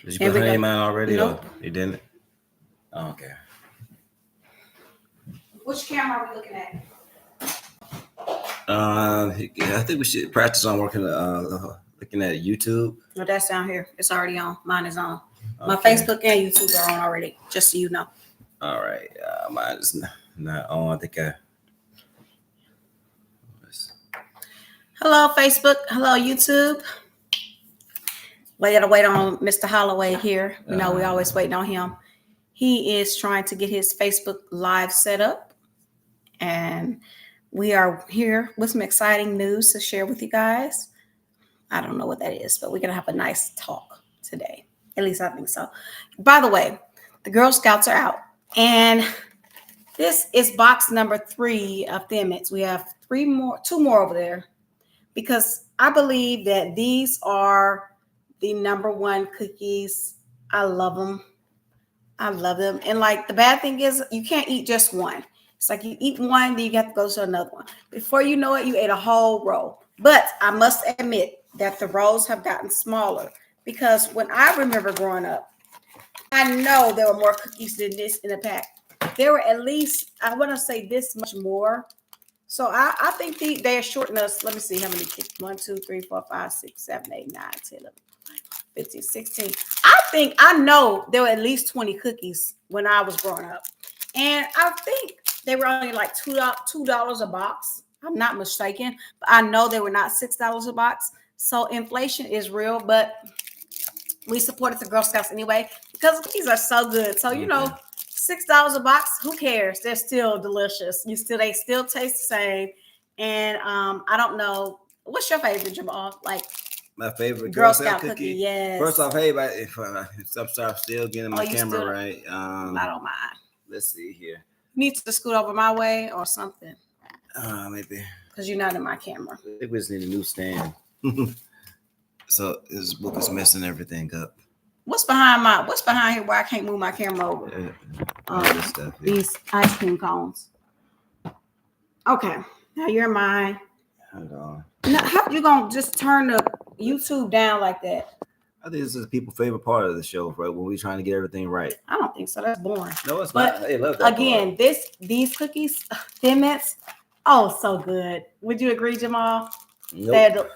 Did you put her name out already? Nope. Or you didn't? Oh, okay. Which camera are we looking at? I think we should practice on working. Looking at YouTube. No, that's down here. It's already on. Mine is on. My Okay. Facebook and YouTube are on already. Just so you know. All right. Mine is not on. I think I. Hello, Facebook. Hello, YouTube. We gotta wait on Mr. Holloway here. You know, we always waiting on him. He is trying to get his Facebook Live set up. And we are here with some exciting news to share with you guys. I don't know what that is, but we're going to have a nice talk today. At least I think so. By the way, the Girl Scouts are out. And this is box number 3 of Thin Mints. We have 2 more over there. Because I believe that these are the number 1 cookies. I love them. I love them. And like the bad thing is you can't eat just one. It's like you eat one, then you have to go to another one. Before you know it, you ate a whole roll. But I must admit that the rolls have gotten smaller because when I remember growing up, I know there were more cookies than this in a pack. There were at least, I want to say this much more. So I think they are shorting us. Let me see how many. 1, 2, 3, 4, 5, 6, 7, 8, 9, 10, 11, 15, 16. I know there were at least 20 cookies when I was growing up. And I think they were only like $2 a box. I'm not mistaken. But I know they were not $6 a box. So inflation is real, but we supported the Girl Scouts anyway because cookies are so good. So, you know, $6 a box, who cares? They're still delicious. They still taste the same. And I don't know. What's your favorite, Jamal? Like my favorite Girl Scout cookie. Yes. First off, hey, if I'm still getting my camera right. I don't mind. Let's see here. You need to scoot over my way or something. Maybe. Because you're not in my camera. I think we just need a new stand. So this book is messing everything up. What's behind here where I can't move my camera over? These ice cream cones. Okay. Now you're mine. Hold on. Now, how you gonna just turn the YouTube down like that? I think this is people's favorite part of the show, right? When we're trying to get everything right. I don't think so. That's boring. No, it's not. They love that again, part. These cookies, Thin Mints, oh, so good. Would you agree, Jamal? Nope.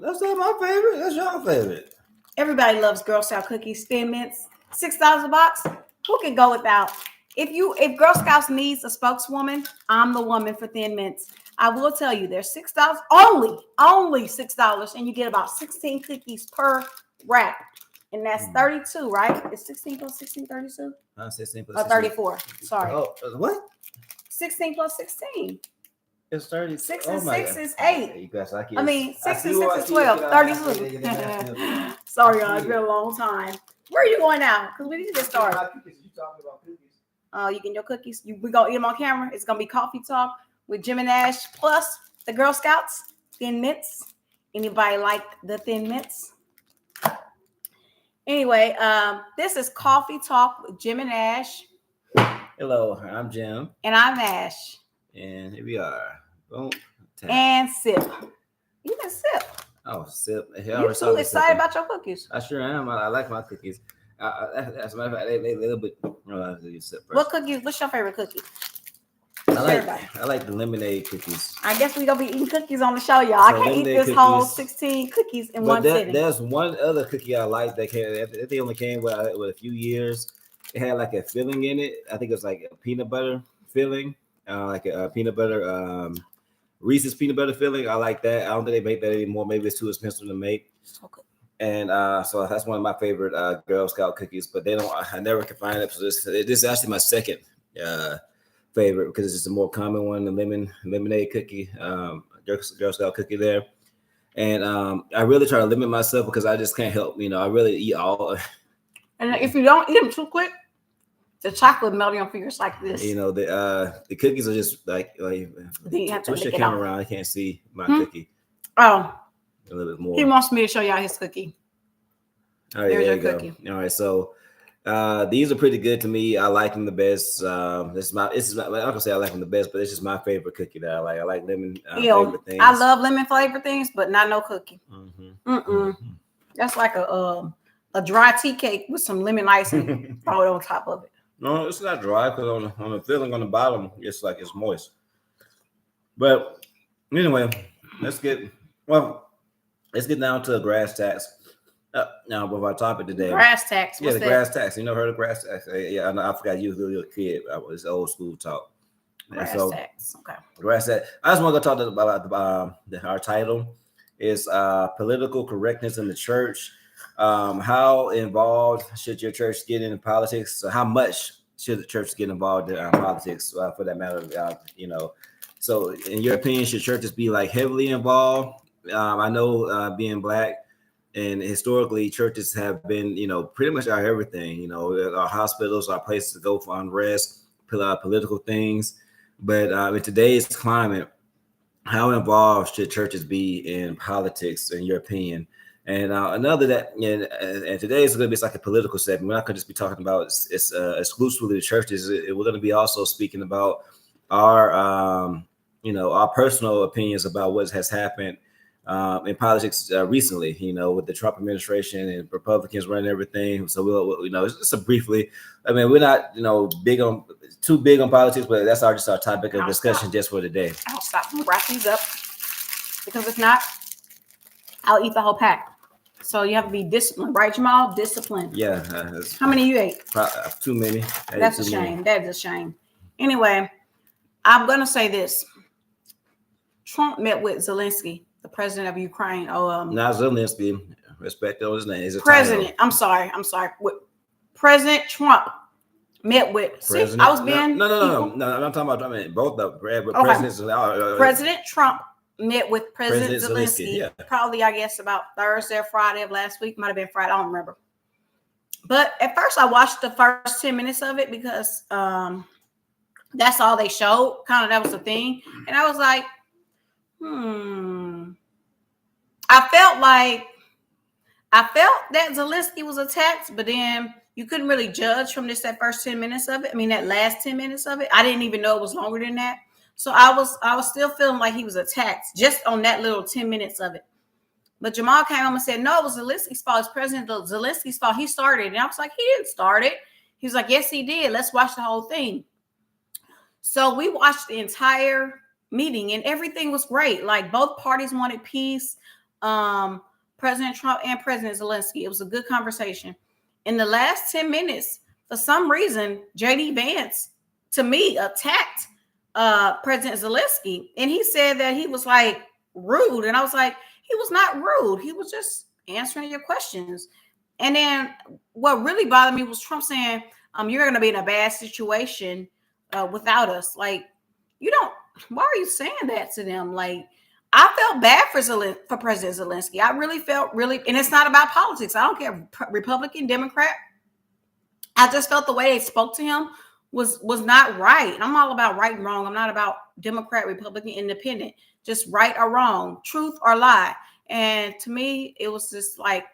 That's not my favorite. That's your favorite. Everybody loves Girl Scout cookies, Thin Mints. $6 a box. Who can go without? If Girl Scouts needs a spokeswoman, I'm the woman for Thin Mints. I will tell you, there's $6 only $6, and you get about 16 cookies per wrap, and that's 32, right? It's 16 plus 16, 32. 16 plus 16. 34. Sorry. Oh, what? 16 plus 16. It's 30. 6 and 6 is 8. You guys, 6 and 6 is 12. 32. Sorry, y'all. It's been a long time. Where are you going now? Because we need to get started. Oh, you getting your cookies? We're going to eat them on camera. It's going to be Coffee Talk with Jim and Ash plus the Girl Scouts, Thin Mints. Anybody like the Thin Mints? Anyway, this is Coffee Talk with Jim and Ash. Hello, I'm Jim. And I'm Ash. And here we are. Boom. Tap. And sip. You can sip. Oh, sip. You're so excited about your cookies. I sure am. I like my cookies. As a matter of fact, they a little bit. Sip first. What cookies? What's your favorite cookie? I like the lemonade cookies. I guess we're going to be eating cookies on the show, y'all. So I can't eat this whole 16 cookies in one sitting. There's one other cookie I like that they only came with a few years. It had like a filling in it. I think it was like a peanut butter filling, like a peanut butter, Reese's peanut butter filling. I like that. I don't think they make that anymore. Maybe it's too expensive to make. Okay. And so that's one of my favorite Girl Scout cookies. But I never can find it. So this is actually my second favorite because it's just a more common one, the lemonade cookie, Girl Scout cookie there. And I really try to limit myself because I just can't help. I really eat all. And if you don't eat them too quick, the chocolate melt on your fingers like this. The cookies are just like twist your camera around. I can't see my cookie. Oh, a little bit more. He wants me to show y'all his cookie. All right, there's your cookie. All right, so these are pretty good to me. I like them the best. This is not, I don't say I like them the best, but it's just my favorite cookie that I like. I like lemon flavored things. I love lemon flavored things, but not no cookie. Mm-hmm. That's like a a dry tea cake with some lemon ice and throw it on top of it. No, it's not dry because on the filling on the bottom, it's like it's moist. But anyway, let's get down to a grass tax. Now, with our topic today, Grass tax. Yeah, What's the that? grass tax. You never heard of grass tax? Yeah, I forgot you was a little kid. It's old school talk. Grass tax. Okay. Grass tax. I just want to talk about our title is political correctness in the church. How involved should your church get in politics? So how much should the church get involved in politics, for that matter? So in your opinion, should churches be like heavily involved? I know being black. And historically, churches have been, pretty much our everything. Our hospitals, our places to go for unrest, political things. But in today's climate, how involved should churches be in politics, in your opinion? And and today is going to be like a political segment. We're not going to just be talking about exclusively the churches. We're going to be also speaking about our, our personal opinions about what has happened in politics recently, with the Trump administration and Republicans running everything. So we'll just briefly, I mean, we're not, too big on politics, but that's just our topic of discussion just for today. I'll stop and wrap these up because if not, I'll eat the whole pack. So you have to be disciplined, right, Jamal? Disciplined. Yeah. How many you ate? Too many. That's a shame. That is a shame. Anyway, I'm going to say this. Trump met with Zelensky, the president of Ukraine. Not Zelensky. Respect his name. Is President. I'm sorry. President Trump met with. President. I was being. No. I'm talking about. Both of them. President Trump met with President Zelensky. Yeah. Probably, I guess, about Thursday or Friday of last week. Might have been Friday. I don't remember. But at first, I watched the first 10 minutes of it because that's all they showed. Kind of that was the thing, and I was like, I felt that Zelensky was attacked, but then you couldn't really judge from that first 10 minutes of it. I mean, that last 10 minutes of it, I didn't even know it was longer than that. So I was still feeling like he was attacked just on that little 10 minutes of it. But Jamal came home and said, no, it was Zelensky's fault. It's President Zelensky's fault. He started it. And I was like, he didn't start it. He was like, yes, he did. Let's watch the whole thing. So we watched the entire meeting and everything was great. Like both parties wanted peace. President Trump and President Zelensky. It was a good conversation. In the last 10 minutes, for some reason, JD Vance, to me, attacked President Zelensky. And he said that he was like rude. And I was like, he was not rude. He was just answering your questions. And then what really bothered me was Trump saying, you're going to be in a bad situation without us. Like, why are you saying that to them? Like, I felt bad for President Zelensky. I really felt and it's not about politics. I don't care, Republican, Democrat. I just felt the way they spoke to him was not right. I'm all about right and wrong. I'm not about Democrat, Republican, independent, just right or wrong, truth or lie. And to me, it was just like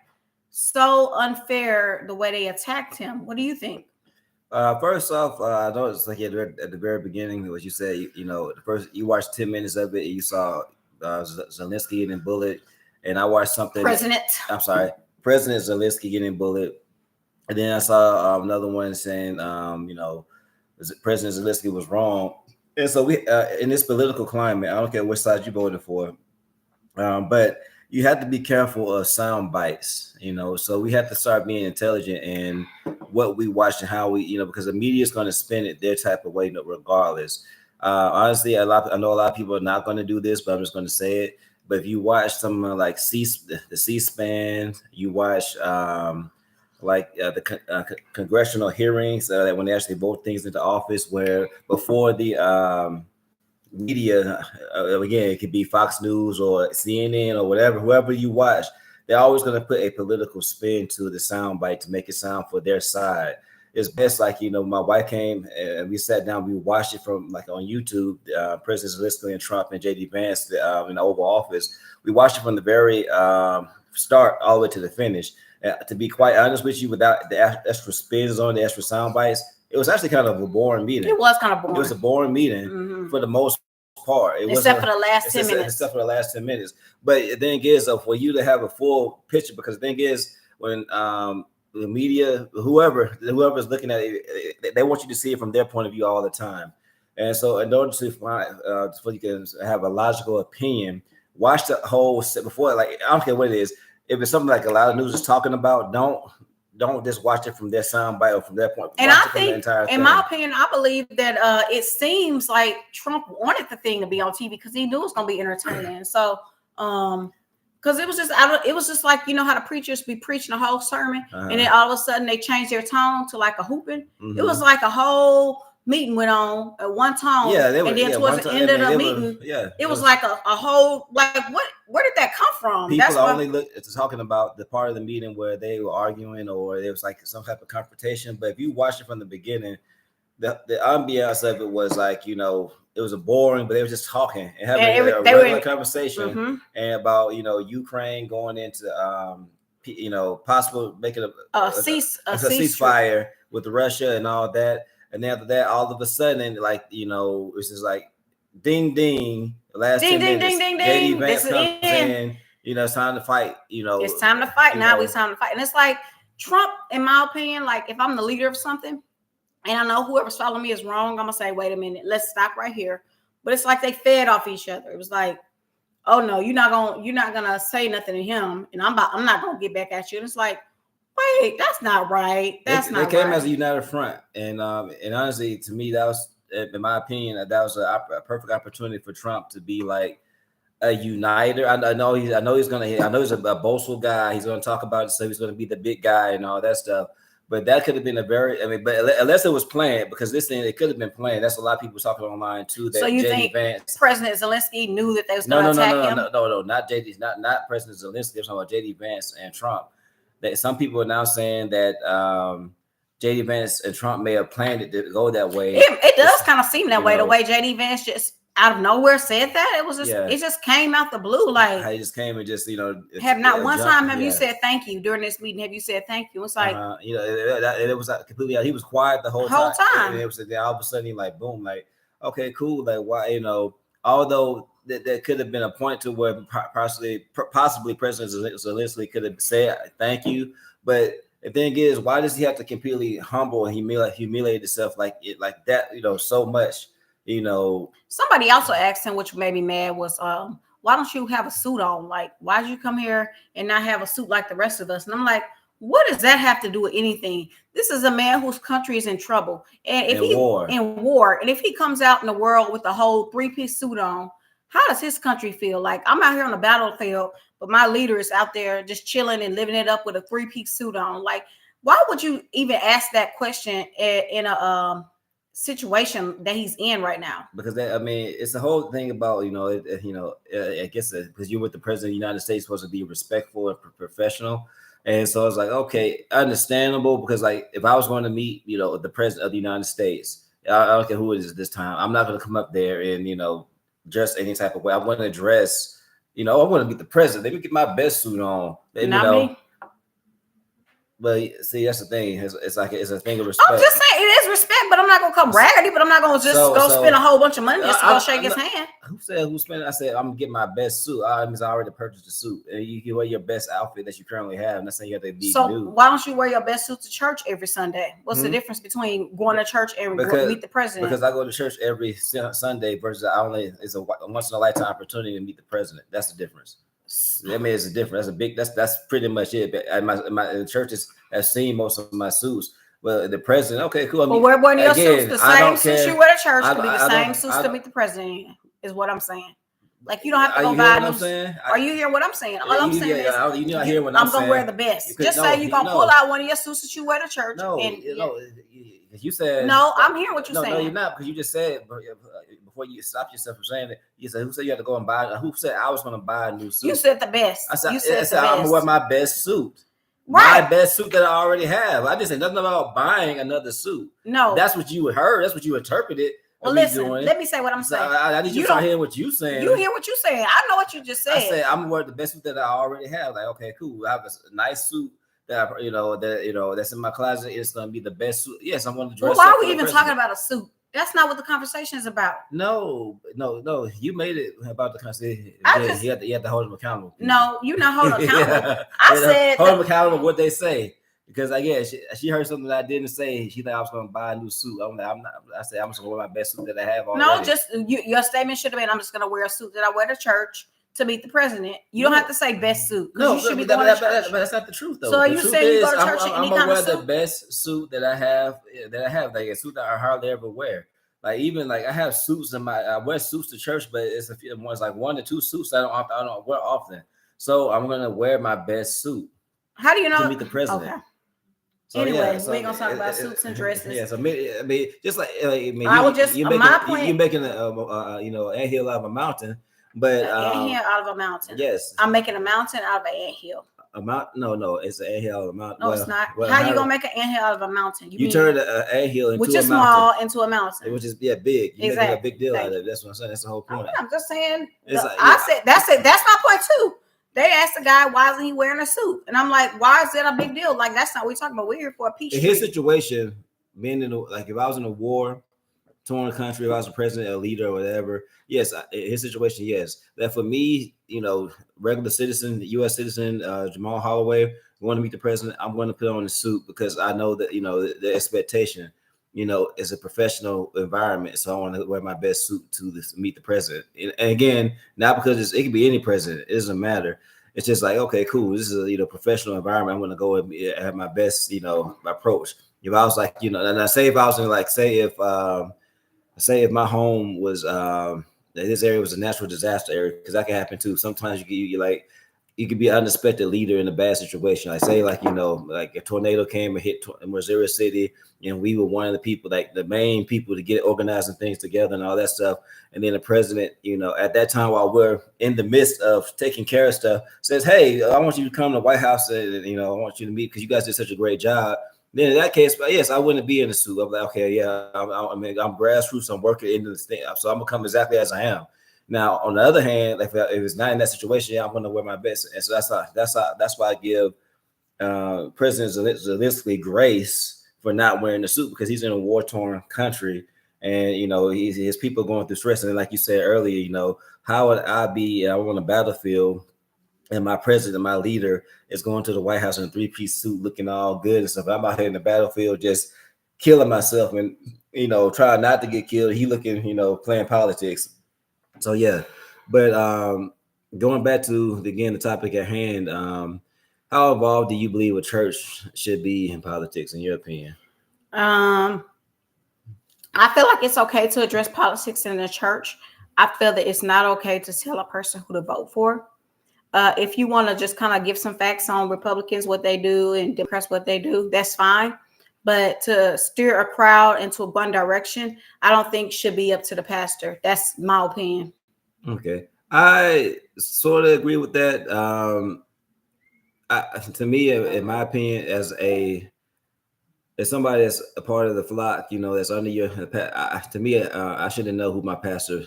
so unfair the way they attacked him. What do you think? First off, I noticed like at the very beginning, what you said, the first you watched 10 minutes of it, and you saw Zelensky getting bullied, and I watched something. President Zelensky getting bullied, and then I saw another one saying, President Zelensky was wrong. And so we, in this political climate, I don't care which side you voted for, but you have to be careful of sound bites, so we have to start being intelligent in what we watch and how we, because the media is going to spin it their type of way, regardless. Honestly, I know a lot of people are not going to do this, but I'm just going to say it. But if you watch something like the C-SPAN, you watch the congressional hearings that when they actually vote things into office, where before the media, again, it could be Fox News or CNN or whatever, whoever you watch, they're always going to put a political spin to the soundbite to make it sound for their side. It's best, like, my wife came and we sat down, we watched it from like on YouTube, President Zelensky and Trump and JD Vance in the Oval Office. We watched it from the very start all the way to the finish. To be quite honest with you, without the extra spins on the extra sound bites, it was actually kind of a boring meeting. It was kind of boring. It was a boring meeting for the most part. Except for the last 10 minutes. Except for the last 10 minutes. But the thing is, for you to have a full picture, because the thing is, when the media, whoever's looking at it, they want you to see it from their point of view all the time. And so, in order to find, so you can have a logical opinion, watch the whole before. Like, I don't care what it is. If it's something like a lot of news is talking about, don't just watch it from their soundbite or from their point. And I think, in my opinion, I believe that it seems like Trump wanted the thing to be on TV because he knew it was going to be entertaining. So, because it was just like, you know how the preachers be preaching a whole sermon, and then all of a sudden they changed their tone to like a hooping. It was like a whole meeting went on at one tone, and then towards the end of the meeting, it was like a whole, like, where did that come from? People only look talking about the part of the meeting where they were arguing or there was like some type of confrontation. But if you watch it from the beginning, the ambiance of it was like, you know, it was boring, but they were just talking and having a regular conversation and about, you know, Ukraine going into you know, possible making a ceasefire with Russia and all that. And after that, all of a sudden, like, you know, it's just like ding ding. The last 10 minutes, JD Vance comes in. You know, it's time to fight. You know, it's time to fight. Now it's time to fight. And it's like Trump, in my opinion, like if I'm the leader of something, and I know whoever's following me is wrong, I'm gonna say, wait a minute, let's stop right here. But it's like they fed off each other. It was like, oh no, you're not gonna say nothing to him, and I'm not gonna get back at you. And it's like, wait, that's not right. They came as a united front, and honestly, to me, that was, in my opinion, that was a perfect opportunity for Trump to be like a uniter. I know he's a boastful guy. He's gonna talk about it, so he's gonna be the big guy and all that stuff. But that could have been but unless it was planned, because this thing, it could have been planned. That's a lot of people talking online too. That so you think Vance, President Zelensky knew that they was going to attack him? No, not JD, not President Zelensky. They're talking about JD Vance and Trump. That some people are now saying that JD Vance and Trump may have planned it to go that way. It does kind of seem that way. The way JD Vance just out of nowhere said that, it was just it just came out the blue. Like, he just came and just, you know, have not one time have you said thank you during this meeting? Have you said thank you? It's like, you know, it was completely. He was quiet the whole time. And it was all of a sudden, like, boom, like, okay, cool. Like, why, you know, although there could have been a point to where possibly President Zelensky could have said thank you, but the thing is, why does he have to completely humble and humiliate himself like that? You know, so much. You know, somebody also asked him, which made me mad, was why don't you have a suit on? Like, why did you come here and not have a suit like the rest of us? And I'm like, what does that have to do with anything? This is a man whose country is in trouble, and if in war, and if he comes out in the world with a whole 3-piece suit on, how does his country feel? Like, I'm out here on the battlefield, but my leader is out there just chilling and living it up with a 3-piece suit on. Like, why would you even ask that question in a situation that he's in right now? Because it's the whole thing about, you know, I guess because you're with the president of the United States, supposed to be respectful and professional. And so it's like, okay, understandable, because like if I was going to meet, you know, the president of the United States, I don't care who it is this time, I'm not going to come up there and, you know, dress any type of way. I want to dress, you know, I want to meet the president. Let me get my best suit on. Me. But see, that's the thing. It's a thing of respect. I'm just saying, it is respect, but I'm not gonna come raggedy. But I'm not gonna just spend a whole bunch of money just to go shake his hand. Who said who spent? I said I'm gonna get my best suit. I already purchased a suit, and you can wear your best outfit that you currently have. I'm not saying you have to be. So why don't you wear your best suit to church every Sunday? What's the difference between going to church and meet the president? Because I go to church every Sunday versus it's a once in a lifetime opportunity to meet the president. That's the difference. I mean, it's a difference. That's pretty much it. But my churches have seen most of my suits. Well, the president, okay, cool. Well, we're wearing your suits. The same suits you wear to church could be the same suits to meet the president. Is what I'm saying. Like, you don't have to go buy new. Are you hearing what I'm saying? All I'm saying is, I'm gonna wear the best. Just say you're gonna pull out one of your suits that you wear to church. No, you said no. I'm hearing what you're saying. No, you're not, because you just said before you stop yourself from saying it. You said, who said you had to go and buy? Who said I was going to buy a new suit? You said the best. I said I'm gonna wear my best suit. Right. My best suit that I already have. I just said nothing about buying another suit. No, that's what you heard. That's what you interpreted. Well, listen. Let me say what I'm saying. I need you to start hearing what you're saying. You hear what you're saying. I know what you just said. I said I'm gonna wear the best suit that I already have. Like, okay, cool. I have a nice suit that that's in my closet. It's gonna be the best suit. Yes, I'm gonna dress. Well, why are we even talking about a suit? That's not what the conversation is about. No. You made it about the conversation. You had to hold them accountable. No, you're not holding accountable. I said hold them accountable. What they say. Because she heard something that I didn't say. She thought I was going to buy a new suit. I'm not. I said I'm just going to wear my best suit that I have already. No, just your statement should have been, I'm just going to wear a suit that I wear to church to meet the president. You don't have to say best suit. No, you should be going to church. But that's not the truth, though. So the you truth say you go to is, church in any I'm kind of wear suit? the best suit that I have. Like a suit that I hardly ever wear. Like even like I have suits I wear suits to church, but it's a few ones like 1 to 2 suits I don't wear often. So I'm gonna wear my best suit. How do you know to meet the president? Okay. So, anyway, we ain't gonna talk about suits and dresses. Yeah, so I mean, just like you're making an anthill out of a mountain, but anthill out of a mountain. Yes, I'm making a mountain out of an anthill. A mountain? No, it's an anthill out of a mountain. No, it's not. How you gonna make an anthill out of a mountain? You turn an anthill into which is small into a mountain, which is big. You make a big deal out of it. That's what I'm saying. That's the whole point. I'm just saying. I said that's it. That's my point too. They asked the guy, why isn't he wearing a suit? And I'm like, why is that a big deal? Like, that's not what we're talking about. We're here for a peace. In his situation, being if I was in a war torn country, if I was a president, a leader, or whatever, yes, in his situation, yes. That for me, regular citizen, U.S. citizen, Jamal Holloway, want to meet the president, I'm going to put on a suit because I know that, the expectation, is a professional environment. So I want to wear my best suit to meet the president. And again, not because it could be any president. It doesn't matter. It's just like, okay, cool. This is a professional environment. I'm going to go and have my best, approach. If I was like, and I say if I was in like, say if if my home was this area was a natural disaster area, because that can happen too. Sometimes you could be an unexpected leader in a bad situation. I say like a tornado came and hit Missouri City, and we were one of the people, like the main people to get organizing things together and all that stuff. And then the president, at that time while we're in the midst of taking care of stuff, says, "Hey, I want you to come to the White House, and I want you to meet because you guys did such a great job." Then in that case, yes, I wouldn't be in the suit. I'm like, okay, yeah, I'm grassroots. I'm working into this thing, so I'm gonna come exactly as I am. Now, on the other hand, if it's not in that situation, I'm going to wear my best, and so that's why I give President Zelensky grace for not wearing the suit, because he's in a war-torn country, and his people going through stress. And like you said earlier, how would I be? I'm on a battlefield, and my president, my leader, is going to the White House in a 3-piece suit, looking all good and stuff. I'm out here in the battlefield, just killing myself, and trying not to get killed. He looking, playing politics. So yeah, but going back to the topic at hand, how involved do you believe a church should be in politics, in your opinion? I feel like it's okay to address politics in the church. I feel that it's not okay to tell a person who to vote for. If you want to just kind of give some facts on Republicans, what they do, and Democrats, what they do, that's fine. But to steer a crowd into one direction, I don't think should be up to the pastor. That's my opinion. Okay. I sort of agree with that. To me, in my opinion, as somebody that's a part of the flock, that's under your, to me, I shouldn't know who my pastor,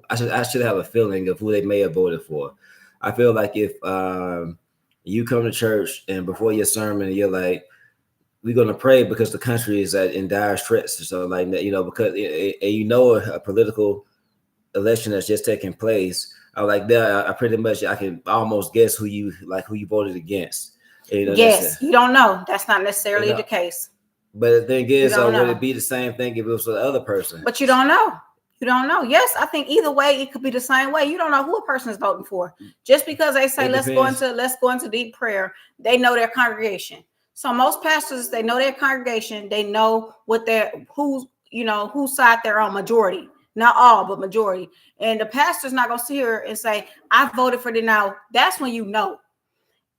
I should have a feeling of who they may have voted for. I feel like if you come to church and before your sermon, you're like, we're going to pray because the country is in dire stress. So like that, because a political election that's just taking place, I like that. I pretty much I can almost guess who you voted against. Yes, you don't know. That's not necessarily the case. But the thing is, would it be the same thing if it was for the other person? But you don't know. You don't know. Yes, I think either way it could be the same way. You don't know who a person is voting for. Just because they say let's go into deep prayer, they know their congregation. So most pastors, they know their congregation. They know whose side they're on. Majority, not all, but majority. And the pastor's not gonna sit here and say, "I voted for them." Now that's when you know.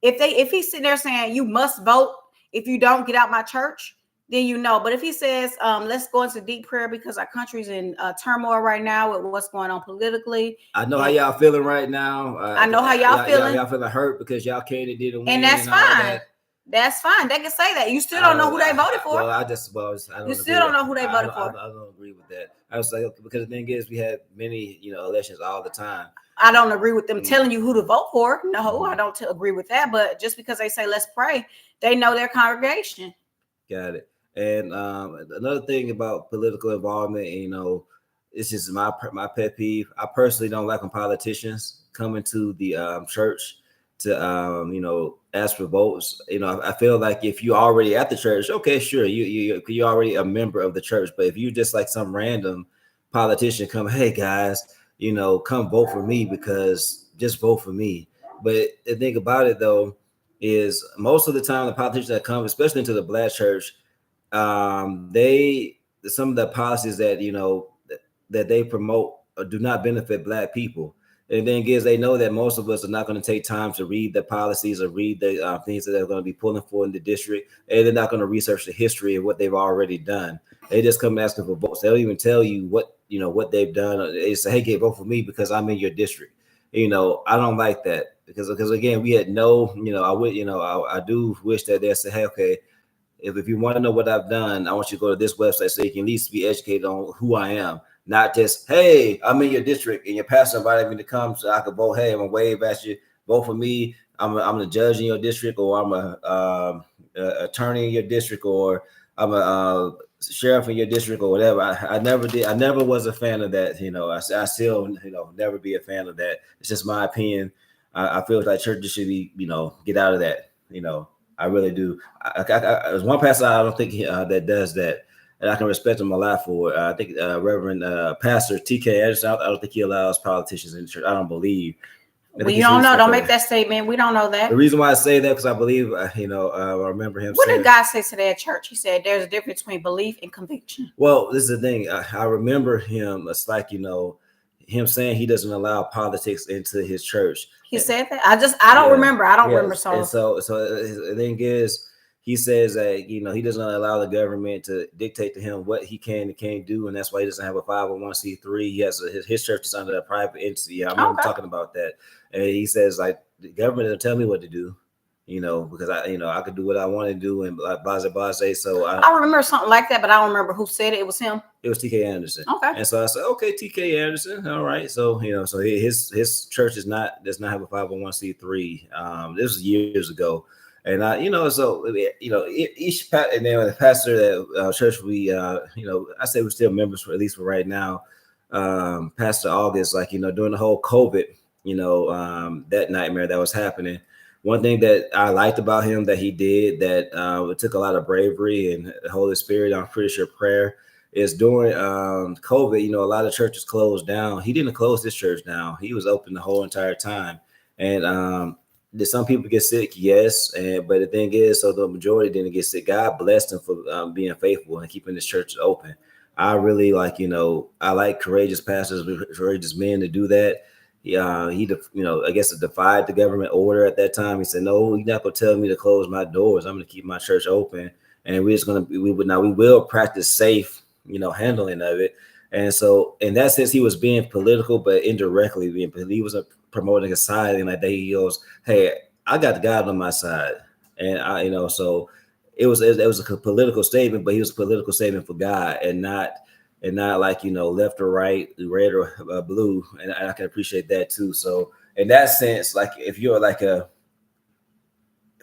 If he's sitting there saying you must vote if you don't get out my church, then you know. But if he says, let's go into deep prayer because our country's in turmoil right now with what's going on politically. I know how y'all feeling right now. I know how y'all feeling. Y'all feeling hurt because y'all candidate didn't win. And that's fine. That's fine. They can say that. You still don't know who they voted for. I don't. You still don't know who they voted for. I don't agree with that. I was like, because the thing is, we have many, elections all the time. I don't agree with them telling you who to vote for. No, I don't agree with that. But just because they say let's pray, they know their congregation. Got it. And another thing about political involvement, it's just my pet peeve. I personally don't like when politicians come into the church ask for votes. I feel like if you already at the church, okay, sure, you're already a member of the church. But if you just like some random politician come, hey guys, come vote for me because just vote for me. But the thing about it though is most of the time the politicians that come, especially into the Black church, they some of the policies that that they promote do not benefit Black people. And the thing is, they know that most of us are not going to take time to read the policies or read the things that they're going to be pulling for in the district, and they're not going to research the history of what they've already done. They just come asking for votes. They don't even tell you what they've done. They say, "Hey, vote for me because I'm in your district." I don't like that because again, we had no. I do wish that they say, "Hey, okay, if you want to know what I've done, I want you to go to this website so you can at least be educated on who I am." Not just, hey, I'm in your district and your pastor invited me to come so I could vote. Hey, I'm gonna wave at you, vote for me. I'm the judge in your district, or I'm a attorney in your district, or I'm a sheriff in your district, or whatever. I never did. I never was a fan of that. I still never be a fan of that. It's just my opinion. I feel like churches should be get out of that. I really do. There's one pastor I don't think that does that. And I can respect him a lot for it. I think Reverend Pastor T.K. Anderson, I don't think he allows politicians in the church. I don't believe. We don't know. Don't make that statement. We don't know that. The reason why I say that because I believe, I remember him. What did God say today at church? He said there's a difference between belief and conviction. Well, this is the thing. I remember him. It's like him saying he doesn't allow politics into his church. He said that. I don't remember. I don't remember. So the thing is. He says that he doesn't allow the government to dictate to him what he can and can't do, and that's why he doesn't have a 501c3. He has his church is under a private entity. I remember talking about that, and he says like the government doesn't tell me what to do, because I could do what I want to do and blase. So I remember something like that, but I don't remember who said it. It was him. It was T.K. Anderson. Okay, and so I said, okay, T.K. Anderson, all right. So so his church does not have a 501c3. This was years ago. And each and then the pastor that church we I say we're still members for at least for right now. Pastor August, during the whole COVID, that nightmare that was happening. One thing that I liked about him that he did that it took a lot of bravery and the Holy Spirit, I'm pretty sure prayer, is during COVID. A lot of churches closed down. He didn't close this church down. He was open the whole entire time, and did some people get sick? Yes. But the thing is, so the majority didn't get sick. God blessed him for being faithful and keeping this church open. I really I like courageous pastors, courageous men to do that. He I guess defied the government order at that time. He said, no, you're not going to tell me to close my doors. I'm going to keep my church open. And we will practice safe, handling of it. And so in that sense, he was being political, but indirectly he was promoting a side, and he goes, "Hey, I got the God on my side," and so it was a political statement, but he was a political statement for God, and not left or right, red or blue, and I can appreciate that too. So in that sense, if you're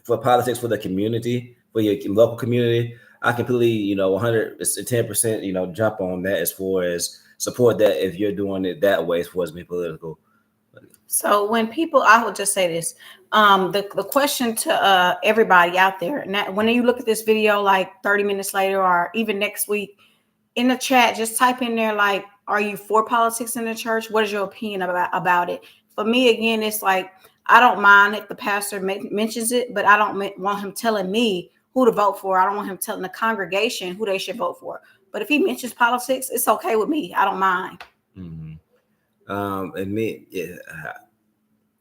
for politics for the community, for your local community, I completely 110% jump on that as far as support that if you're doing it that way as far as being political. So when people, I would just say this, the question to everybody out there, now, when you look at this video, 30 minutes later, or even next week, in the chat, just type in there, are you for politics in the church? What is your opinion about it? For me, again, it's I don't mind if the pastor mentions it, but I don't want him telling me who to vote for. I don't want him telling the congregation who they should vote for. But if he mentions politics, it's okay with me. I don't mind. Mm-hmm. And me, yeah,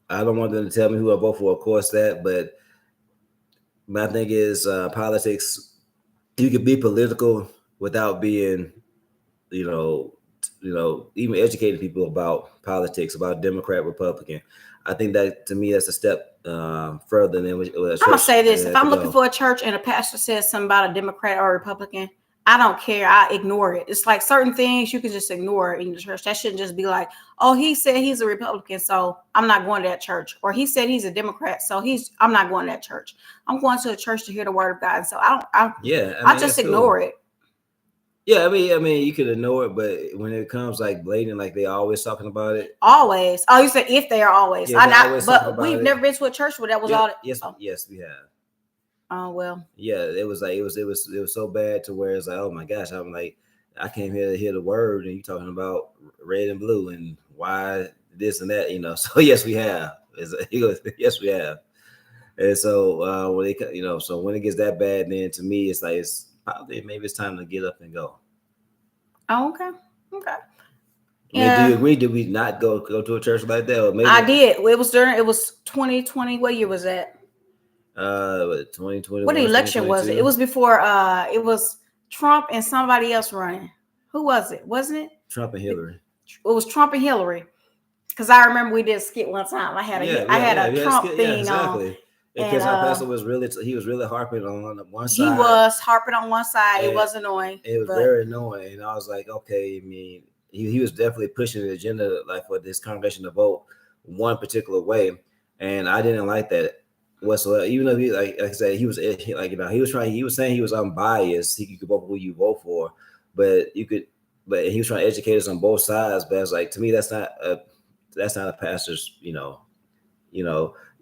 I don't want them to tell me who I vote for, of course, but my thing is politics. You can be political without being, even educating people about politics, about Democrat, Republican. I think that to me, that's a step further than what I'm gonna say this: if I'm looking for a church and a pastor says something about a Democrat or a Republican, I don't care. I ignore it. It's certain things you can just ignore in the church. That shouldn't just be oh, he said he's a Republican, so I'm not going to that church. Or he said he's a Democrat, so I'm not going to that church. I'm going to a church to hear the word of God. So I just ignore it. Yeah, I mean, you could ignore it, but when it comes like blatant, like they always talking about it. Always. Oh, you said if they are always. Yeah, they always talking But about we've it. never been to a church where that was Yeah, all. yes, Oh. yes, we have. Oh well. Yeah, it was like it was so bad to where it's like, oh my gosh, I'm like, I came here to hear the word, and you talking about red and blue and why this and that, you know. So yes, we have. He goes, yes, we have. And so when they, you know, so when it gets that bad, then to me, it's like it's probably maybe it's time to get up and go. Oh, okay. Okay. Yeah. Do you agree? Did we not go to a church like that? Or maybe I did. It was 2020. What year was that? 2020. What election was it? It was before it was Trump and somebody else running. Who was it? Wasn't it? Trump and Hillary. It was Trump and Hillary. Because I remember we did a skit one time. I had a Trump thing exactly. on. Because our pastor was really harping on one side. He was harping on one side. It was annoying. It was very annoying. And I was like, okay, I mean, he was definitely pushing the agenda like for this congregation to vote one particular way. And I didn't like that whatsoever. Even though he like I said, he was like, you know, he was saying he was unbiased. He could vote who you vote for, but he was trying to educate us on both sides. But I was like, to me, that's not a pastor's, you know,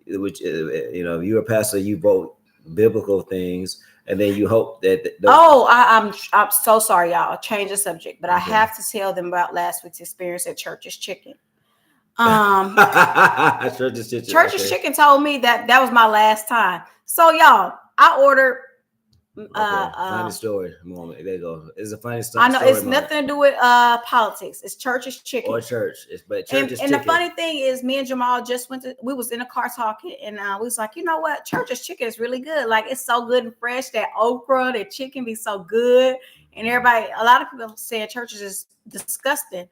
which if you're a pastor, you vote biblical things, and then you hope that. I'm so sorry, y'all. I'll change the subject, but I have to tell them about last week's experience at Church's Chicken. Church's Chicken told me that was my last time. So y'all, I ordered. Funny story moment. There you go. It's a funny story. I know it's nothing to do with politics. It's Church's Chicken or church. But Church's Chicken. And the funny thing is, me and Jamal just we was in the car talking, and we was like, you know what, Church's Chicken is really good. Like it's so good and fresh. That okra, that chicken be so good. And a lot of people saying Church's is disgusting.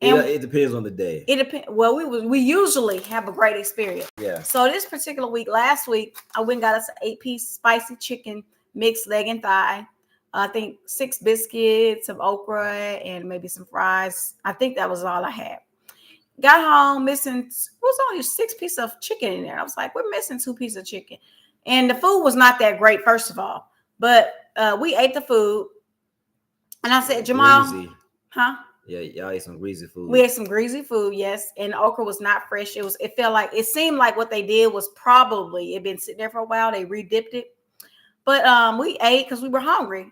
And it depends on the day. It depends. Well, we usually have a great experience. Yeah. So this particular week, last week, I went and got us an 8-piece spicy chicken, mixed leg and thigh. I think 6 biscuits, some okra, and maybe some fries. I think that was all I had. Got home missing. Was only 6 pieces of chicken in there. I was like, we're missing 2 pieces of chicken, and the food was not that great, first of all. But we ate the food, and I said, Jamal, greasy. Huh? Yeah, y'all ate some greasy food. We ate some greasy food, yes. And the okra was not fresh. It seemed like what they did was probably it'd been sitting there for a while. They re-dipped it. But we ate because we were hungry.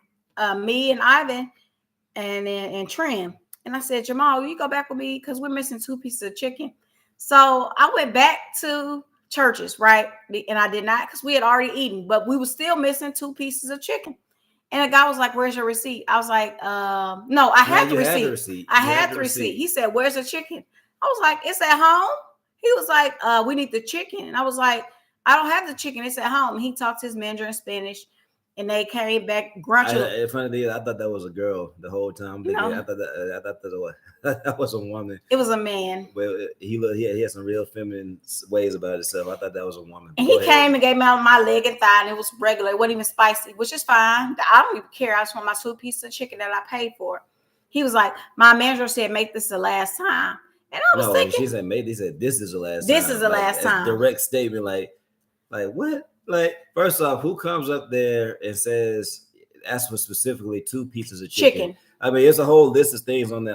Me and Ivan and Trim. And I said, Jamal, you go back with me because we're missing 2 pieces of chicken. So I went back to Church's, right? And I did not because we had already eaten, but we were still missing 2 pieces of chicken. And the guy was like, where's your receipt? I was like, no, I had the receipt. I had the receipt. He said, where's the chicken? I was like, it's at home. He was like, we need the chicken. And I was like, I don't have the chicken. It's at home. He talked to his manager in Spanish, and they came back grunting. Funny, I thought that was a girl the whole time. No. I thought that was a woman. It was a man. Well, he had some real feminine ways about himself. I thought that was a woman. And he came and gave me my leg and thigh, and it was regular. It wasn't even spicy, which is fine. I don't even care. I just want my 2 pieces of chicken that I paid for. He was like, my manager said, make this the last time. And I was thinking. She said, he said, this is the last time. This is the last time. Direct statement, like what? Like, first off, who comes up there and ask for specifically 2 pieces of chicken? I mean, it's a whole list of things on the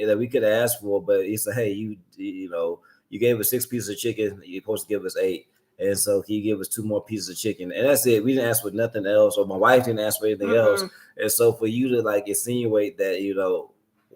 that we could ask for, but he said, hey, you gave us 6 pieces of chicken. You're supposed to give us 8. And so he gave us 2 more pieces of chicken. And that's it. We didn't ask for nothing else, or my wife didn't ask for anything else. And so for you to like insinuate that,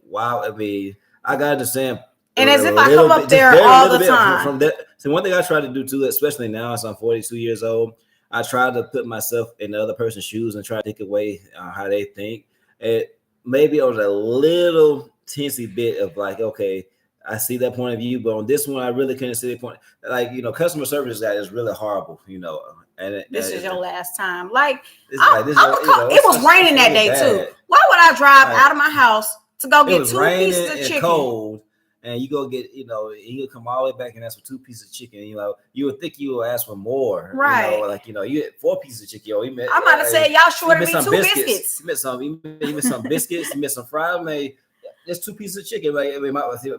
wow, I mean, I gotta understand. And as if I come up there all the time. From that, so one thing I try to do too, especially now, as I'm 42 years old, I try to put myself in the other person's shoes and try to take away how they think. And maybe I was a little teensy bit of like, okay, I see that point of view, but on this one, I really couldn't see the point. Like, customer service guy is really horrible, And this is your last time. Like, it was raining that day too. Why would I drive out of my house to go get 2 pieces of chicken? Cold. And you go get, he'll come all the way back and ask for 2 pieces of chicken. You would think you would ask for more, right? You had 4 pieces of chicken. I'm about to say y'all shorted me 2 biscuits. You missed some biscuits. You missed some fries. I mean, there's 2 pieces of chicken. Like,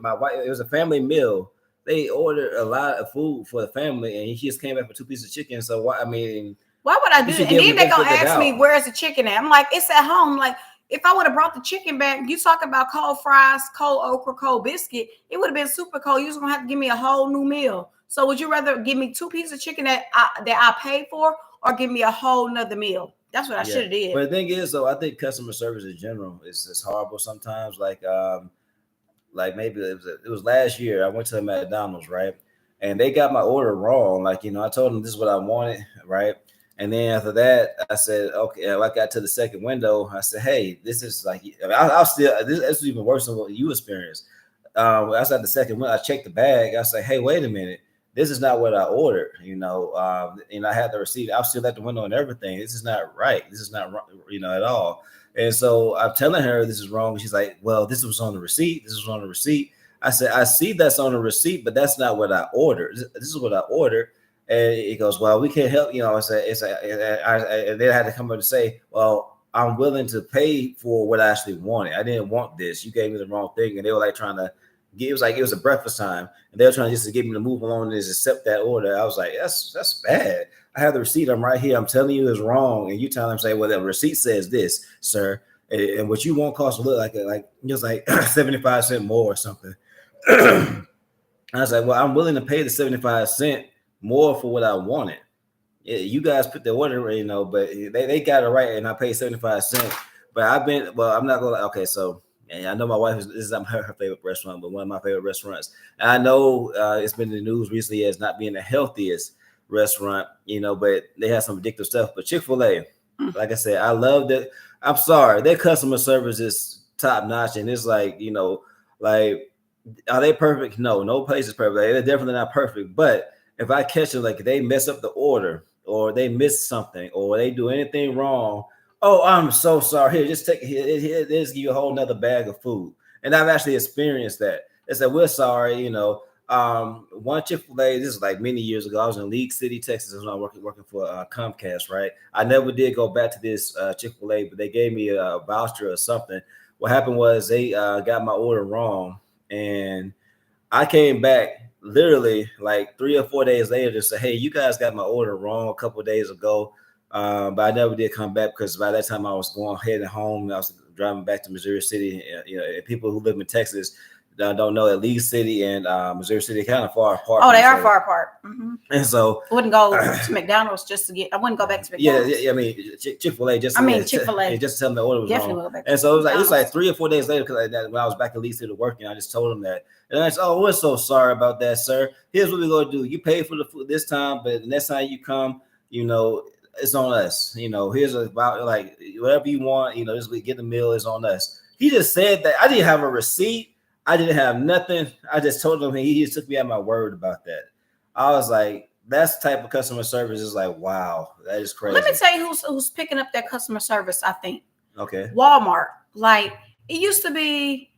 my wife, it was a family meal. They ordered a lot of food for the family, and he just came back for 2 pieces of chicken. So why would I do that? And then they're gonna ask me where's the chicken at? I'm like, it's at home. Like, if I would have brought the chicken back, you talking about cold fries, cold okra, cold biscuit, it would have been super cold. You was gonna have to give me a whole new meal. So would you rather give me 2 pieces of chicken that I paid for, or give me a whole nother meal? That's what I should have did. But the thing is, though, I think customer service in general is horrible sometimes. Like maybe it was last year. I went to McDonald's, right, and they got my order wrong. Like, I told them this is what I wanted, right. And then after that, I said, okay. I got to the second window. I said, hey, this is like, I'll still, this is even worse than what you experienced. I was at the second window. I checked the bag. I said, hey, wait a minute. This is not what I ordered, and I had the receipt. I was still at the window and everything. This is not right. This is not, at all. And so I'm telling her this is wrong. She's like, well, this was on the receipt. This was on the receipt. I said, I see that's on the receipt, but that's not what I ordered. This is what I ordered. And he goes, well, we can't help. And then I had to come up and say, well, I'm willing to pay for what I actually wanted. I didn't want this. You gave me the wrong thing. And they were like trying to it was a breakfast time, and they were trying just to get me to move along and just accept that order. I was like, that's bad. I have the receipt. I'm right here. I'm telling you it's wrong. And you tell them, say, well, the receipt says this, sir. And what you want costs a little just like 75 cents more or something. I was like, well, I'm willing to pay the 75 cents more for what I wanted. Yeah, you guys put the order, but they got it right, and I paid 75 cents. But I'm not going to, okay, so. And I know my wife is her favorite restaurant, but one of my favorite restaurants. And I know it's been in the news recently as not being the healthiest restaurant, but they have some addictive stuff. But Chick-fil-A, like I said, I love that. I'm sorry, their customer service is top notch, and it's like, like, are they perfect? No place is perfect. They're definitely not perfect. But if I catch them, like they mess up the order, or they miss something, or they do anything wrong. Oh, I'm so sorry. Here, just take here. Just give you a whole nother bag of food. And I've actually experienced that. They said, we're sorry, one Chick-fil-A, this is like many years ago. I was in League City, Texas, when I was working for Comcast, right? I never did go back to this Chick-fil-A, but they gave me a voucher or something. What happened was they got my order wrong, and I came back literally like 3 or 4 days later to say, hey, you guys got my order wrong a couple of days ago. But I never did come back because by that time I was heading home. I was driving back to Missouri City. People who live in Texas don't know that League City and Missouri City are kind of far apart. Oh, they are far apart. Mm-hmm. And so I wouldn't go to McDonald's just to get. I wouldn't go back to McDonald's. Yeah. I mean, Chick-fil-A just. Chick-fil-A just to tell them the order was definitely wrong. Go back and so it was like 3 or 4 days later because when I was back at League City working, I just told them that. And I said, oh, we're so sorry about that, sir. Here's what we're gonna do. You pay for the food this time, but the next time you come, it's on us. Here's about like whatever you want, just get the meal is on us. He just said that. I didn't have a receipt. I didn't have nothing. I just told him, he just took me at my word about that. I was like, that's the type of customer service is like, wow, that is crazy. Let me tell you who's picking up that customer service, I think. Okay. Walmart. Like it used to be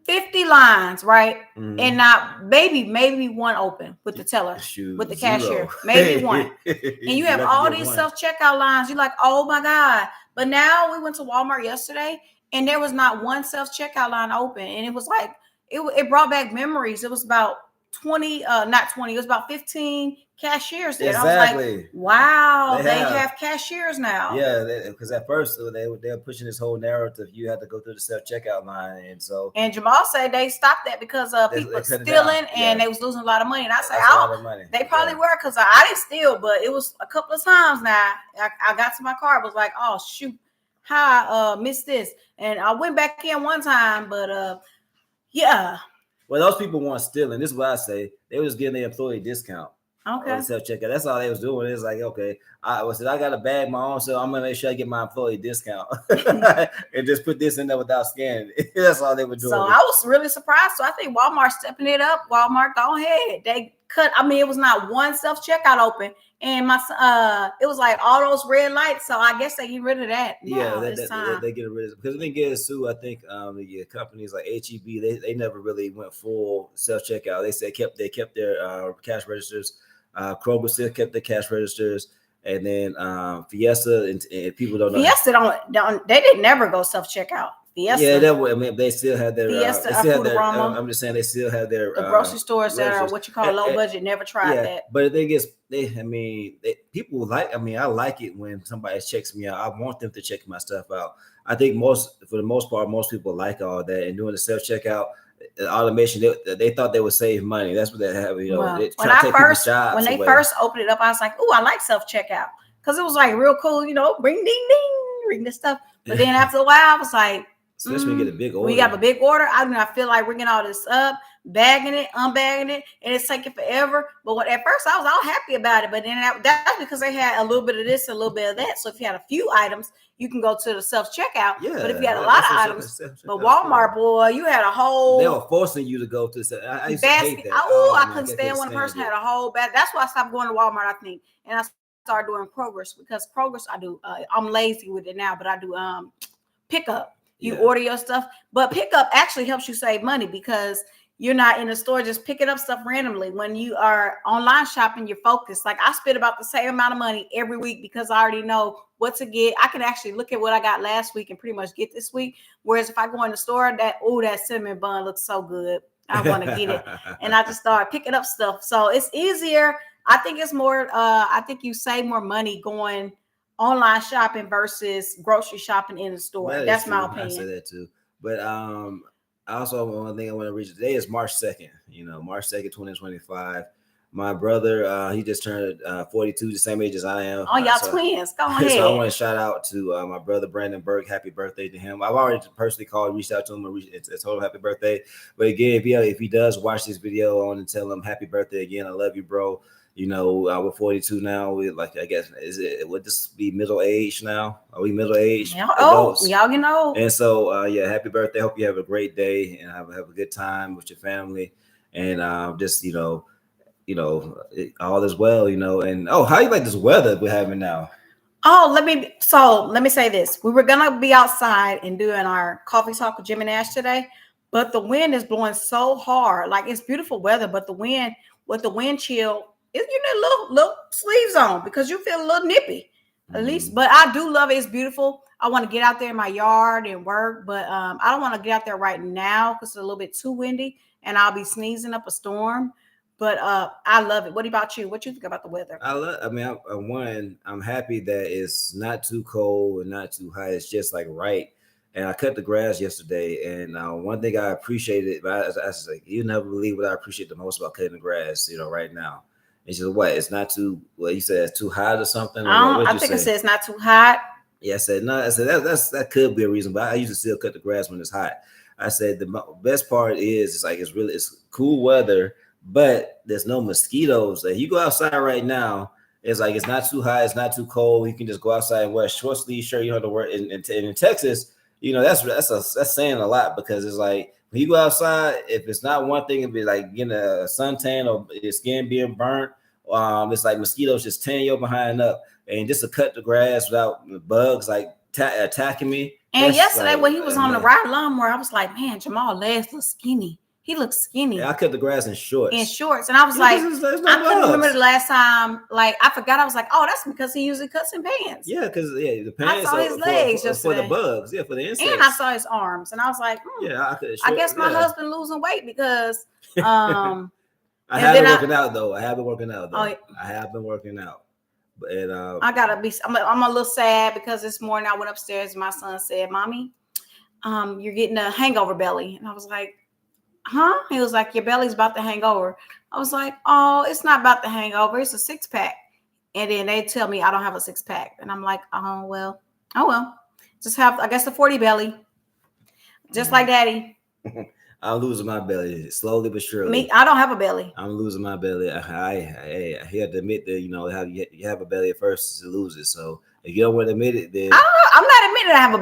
50 lines, right? Mm-hmm. And not maybe one open with the teller, with the cashier, maybe one. And you have all these self-checkout lines. You're like, oh my God. But now we went to Walmart yesterday and there was not one self-checkout line open. And it was like, it brought back memories. It was about 20, not 20, it was about 15 cashiers there. Exactly. I was like, wow, they have cashiers now. Yeah, because at first they were pushing this whole narrative. You had to go through the self-checkout line. And Jamal said they stopped that because people stealing and they was losing a lot of money. And I said, they probably were because I didn't steal, but it was a couple of times now. I got to my car, was like, oh, shoot, how I missed this. And I went back in one time, but yeah. Well, those people weren't stealing. This is what I say. They was getting the employee discount. Okay. Self-checkout. That's all they was doing. It's like, okay, I got a bag my own, so I'm gonna make sure I get my employee discount and just put this in there without scanning. That's all they were doing. So I was really surprised. So I think Walmart stepping it up. Walmart, go ahead. They cut. I mean, it was not one self-checkout open, and it was like all those red lights. So I guess they get rid of that. Yeah, they get rid of it because they get it too. I think the companies like HEB, they never really went full self-checkout. They said they kept their cash registers. Kroger still kept the cash registers, and then Fiesta and people don't know. Fiesta don't they didn't never go self checkout. Fiesta, yeah, they still had their. Fiesta, I'm just saying they still have their. The grocery stores that are what you call low budget never tried that. But the thing is, people like. I like it when somebody checks me out. I want them to check my stuff out. I think for the most part, most people like all that, and doing the self checkout automation. They thought they would save money. That's what they have. You know, Well, they try to take people's jobs when they away. first opened it up, I was like, "Oh, I like self checkout," because it was like real cool. You know, ring ding ding, ring this stuff. But then after a while, I was like, especially when you get a big order. We have a big order. I do not feel like ringing all this up, bagging it, unbagging it, and it's taking forever. But at first, I was all happy about it. But then that's because they had a little bit of this, a little bit of that. So if you had a few items, you can go to the self checkout. Yeah, but if you had a lot of items, but Walmart, boy, you had a whole. They were forcing you to go to the. I used basket. to hate that. I couldn't stand when a person had a whole bag. That's why I stopped going to Walmart, I think, and I started doing Kroger's, because Kroger's I do. I'm lazy with it now, but I do pickup. You order your stuff, but pickup actually helps you save money because you're not in the store just picking up stuff randomly. When you are online shopping, you're focused. Like I spend about the same amount of money every week because I already know what to get. I can actually look at what I got last week and pretty much get this week. Whereas if I go in the store, that cinnamon bun looks so good, I want to get it, and I just start picking up stuff. So it's easier. I think it's more. I think you save more money going online shopping versus grocery shopping in the store. That's my opinion. I say that too. But also one thing I want to reach today is March 2nd. You know, March 2nd, 2025. My brother, he just turned 42, the same age as I am. Oh, y'all twins. Go ahead. So I want to shout out to my brother Brandon Burke. Happy birthday to him. I've already personally called, reached out to him, and told him happy birthday. But again, if he does watch this video, I want to tell him happy birthday again. I love you, bro. You know, we're 42 now. We I guess, would this be middle age now? Are we middle age? Y'all getting old. And so, happy birthday. Hope you have a great day and have a good time with your family. And just, all is well, and how you like this weather we're having now? Oh, let me say this. We were going to be outside and doing our coffee talk with Jim and Ash today, but the wind is blowing so hard. Like it's beautiful weather, but the wind chill, you need little sleeves on because you feel a little nippy, at least. But I do love it. It's beautiful. I want to get out there in my yard and work, but I don't want to get out there right now because it's a little bit too windy and I'll be sneezing up a storm. But I love it. What about you? What you think about the weather? I'm happy that it's not too cold and not too hot. It's just like right. And I cut the grass yesterday, and one thing I appreciated, I was like, you never believe what I appreciate the most about cutting the grass, right now. It's just it's not too, you said it's too hot or something? I think I said it's not too hot. Yeah, I said, no, that could be a reason, but I usually still cut the grass when it's hot. I said the best part is it's cool weather, but there's no mosquitoes. Like you go outside right now, it's like it's not too hot, it's not too cold. You can just go outside and wear a short sleeve shirt. You don't have to wear in Texas. That's saying a lot because it's like when you go outside, if it's not one thing, it'd be like getting a suntan or your skin being burnt. It's like mosquitoes just tearing your behind up, and just to cut the grass without bugs like attacking me. And yesterday when he was on the ride lawnmower, I was like, man, Jamal legs look skinny. He looks skinny. Yeah, I cut the grass in shorts. And I was like, I couldn't remember the last time. Like I forgot. I was like, oh, that's because he usually cuts in pants. Yeah, because the pants. I saw his legs for the bugs. Yeah, for the insects. And I saw his arms, and I was like, I guess my husband losing weight because. I have been working out though. I have been working out. I have been working out. But I gotta be. I'm a little sad because this morning I went upstairs and my son said, "Mommy, you're getting a hangover belly," and I was like. Huh? He was like, your belly's about to hang over. I was like, oh, it's not about to hang over. It's a 6-pack. And then they tell me I don't have a 6-pack. And I'm like, oh, well. Just have, I guess, a 40 belly. Just like daddy. I'm losing my belly slowly but surely. Me, I don't have a belly. I'm losing my belly. I have to admit that, you have a belly at first to lose it. So if you don't want to admit it, then I'm not admitting I have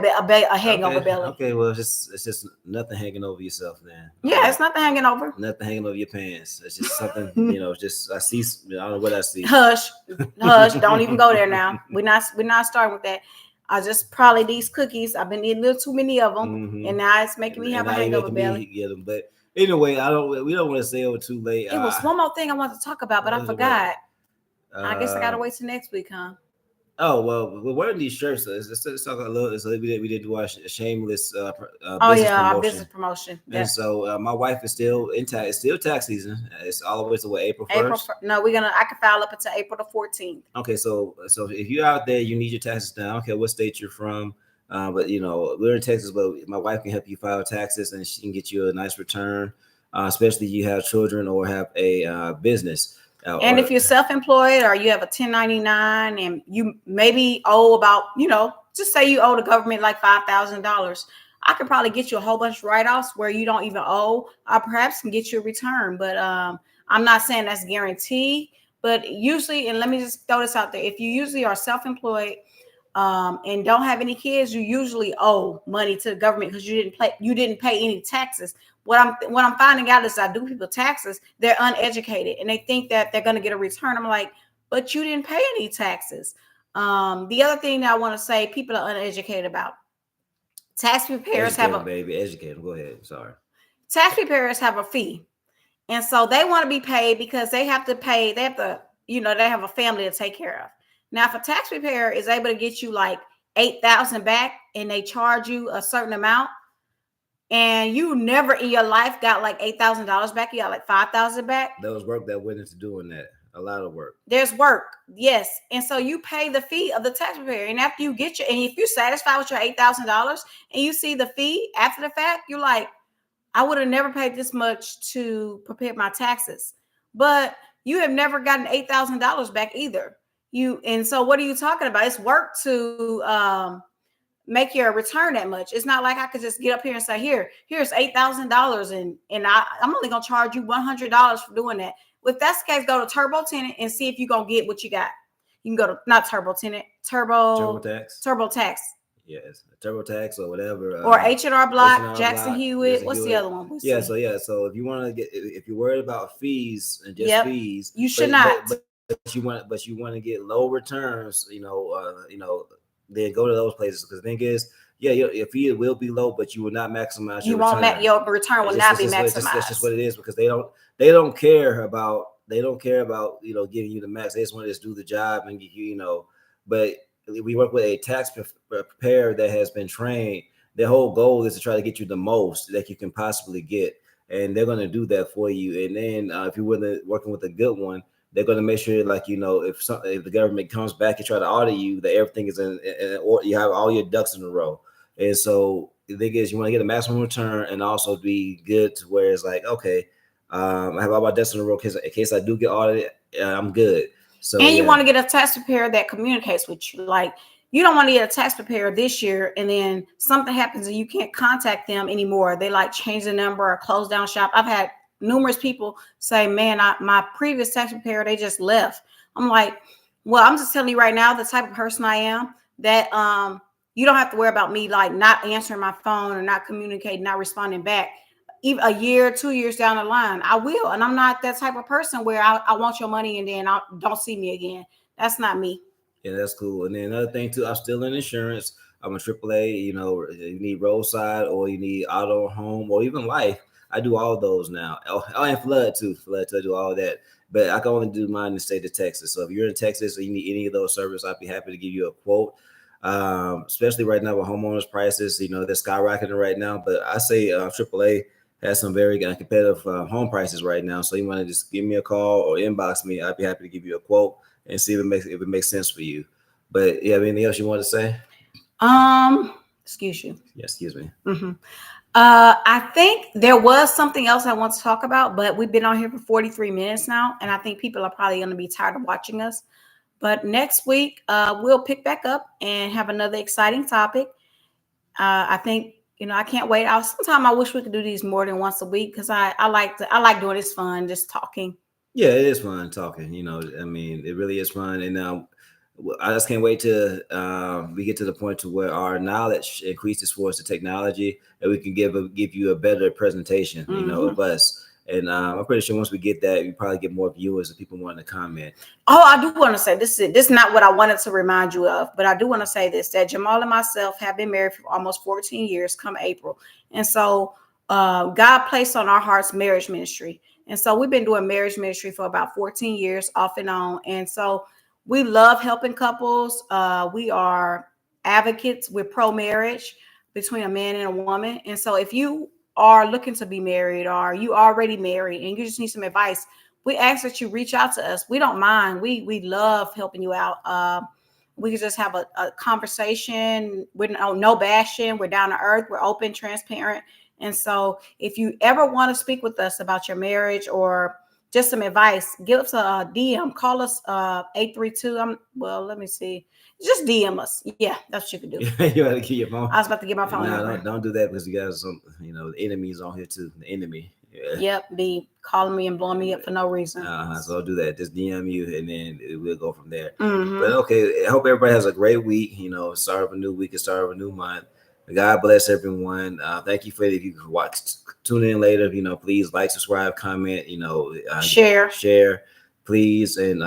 a hangover belly. Okay, well, it's just nothing hanging over yourself then. Yeah, it's nothing hanging over. Nothing hanging over your pants. It's just something, I see. I don't know what I see. Hush. Don't even go there now. We're not starting with that. I just probably these cookies. I've been eating a little too many of them, and now it's making me have a hangover belly. Get them, but anyway, we don't want to stay over too late. It was one more thing I wanted to talk about, but I forgot. I guess I gotta wait till next week, huh? Oh well, we're wearing these shirts. So let's talk a little. So we did do our shameless business promotion. And so my wife is still in tax. It's still tax season. It's all the way to April 1st. No, I can file up until April the 14th. Okay, so if you're out there, you need your taxes done. I don't care what state you're from. But you know, we're in Texas, but my wife can help you file taxes, and she can get you a nice return, especially if you have children or have a business. And if you're self-employed or you have a 1099 and you maybe owe about, just say you owe the government like $5,000, I could probably get you a whole bunch of write-offs where you don't even owe. I perhaps can get you a return, but I'm not saying that's guaranteed. But usually, and let me just throw this out there, if you usually are self-employed and don't have any kids, you usually owe money to the government because you didn't pay any taxes. What I'm finding out is I do people taxes, they're uneducated and they think that they're going to get a return. I'm like, but you didn't pay any taxes. The other thing that I want to say, people are uneducated about. Tax preparers have a baby educate them. Go ahead. Sorry. Tax preparers have a fee, and so they want to be paid because they have to pay. They have to, they have a family to take care of. Now, if a tax preparer is able to get you like $8,000 back, and they charge you a certain amount, and you never in your life got like $8,000 back, you got like $5,000 back. There was work that went into doing that. A lot of work. There's work, yes. And so you pay the fee of the tax preparer. And after you get and if you're satisfied with your $8,000 and you see the fee after the fact, you're like, I would have never paid this much to prepare my taxes. But you have never gotten $8,000 back either. And so what are you talking about? It's work to make your return that much. It's not like I could just get up here and say, here's $8,000 and I'm only gonna charge you $100 for doing that. If that's the case, go to TurboTax and see if you're gonna get what you got. You can go to not TurboTax, TurboTax. Yes, TurboTax or whatever. Or H&R Block, Jackson Hewitt. What's the other one? So if you want to if you're worried about fees and just fees, you should not. But you want to get low returns, then go to those places. Because the thing is, your fee will be low, but you will not maximize your return. Your return will not be maximized. That's just what it is, because they don't care about giving you the max. They just want to just do the job and get you. But we work with a tax preparer that has been trained. Their whole goal is to try to get you the most that you can possibly get, and they're going to do that for you. And then if you're working with a good one, they're going to make sure, if the government comes back and try to audit you, that everything is or you have all your ducks in a row. And so the thing is, you want to get a maximum return and also be good to where it's like, okay, I have all my ducks in a row in case I do get audited, I'm good. So you want to get a tax preparer that communicates with you. Like, you don't want to get a tax preparer this year and then something happens and you can't contact them anymore. They change the number or close down shop. I've had numerous people say, man, my previous tax preparer, they just left. I'm like, well, I'm just telling you right now, the type of person I am, that you don't have to worry about me not answering my phone or not communicating, not responding back. Even a year, 2 years down the line, I will. And I'm not that type of person where I want your money and then don't see me again. That's not me. Yeah, that's cool. And then another thing too, I'm still in insurance. I'm a AAA. You need roadside or you need auto, home, or even life. I do all those now. Oh, and flood too. I do all that. But I can only do mine in the state of Texas. So if you're in Texas or you need any of those services, I'd be happy to give you a quote. Especially right now with homeowners prices, they're skyrocketing right now. But I say AAA has some very competitive home prices right now. So you want to just give me a call or inbox me. I'd be happy to give you a quote and see if it makes sense for you. But you have anything else you want to say? Excuse you. Yeah, excuse me. Mm-hmm. I think there was something else I want to talk about, but we've been on here for 43 minutes now, and I think people are probably going to be tired of watching us. But next week, we'll pick back up and have another exciting topic. I think, I can't wait. Sometimes I wish we could do these more than once a week because I like doing this fun, just talking. Yeah, it is fun talking. It really is fun. And I just can't wait till we get to the point to where our knowledge increases for us, the technology, and we can give you a better presentation, of us. And I'm pretty sure once we get that, we probably get more viewers and people wanting to comment. Oh, I do want to say this is not what I wanted to remind you of, but I do want to say this, that Jamal and myself have been married for almost 14 years come April. And so God placed on our hearts marriage ministry. And so we've been doing marriage ministry for about 14 years off and on. And so we love helping couples. We are advocates. We're pro-marriage between a man and a woman. And so if you are looking to be married or you already married and you just need some advice, we ask that you reach out to us. We don't mind. We love helping you out. we can just have a conversation. We're no bashing. We're down to earth. We're open, transparent. And so if you ever want to speak with us about your marriage or just some advice, give us a DM. Call us 832. Well, let me see. Just DM us. Yeah, that's what you can do. You gotta keep your phone. I was about to get my phone number. No, don't do that because you got some, the enemies on here too. The enemy. Yeah. Yep, be calling me and blowing me up for no reason. So I'll do that. Just DM you, and then we'll go from there. Mm-hmm. But okay, I hope everybody has a great week. Start of a new week and start of a new month. God bless everyone. Thank you for if you tune in later. Please like, subscribe, comment. Share, please. And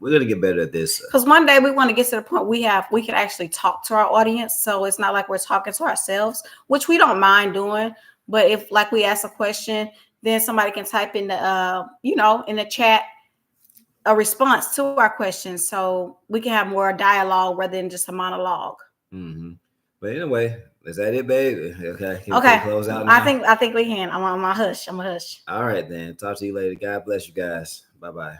we're gonna get better at this. Because one day we want to get to the point we can actually talk to our audience. So it's not like we're talking to ourselves, which we don't mind doing. But if like we ask a question, then somebody can type in the in the chat a response to our question, so we can have more dialogue rather than just a monologue. Mm-hmm. But anyway, is that it, babe? Okay. Okay. Close out now? I think we can. I'm a hush. All right, then. Talk to you later. God bless you guys. Bye-bye.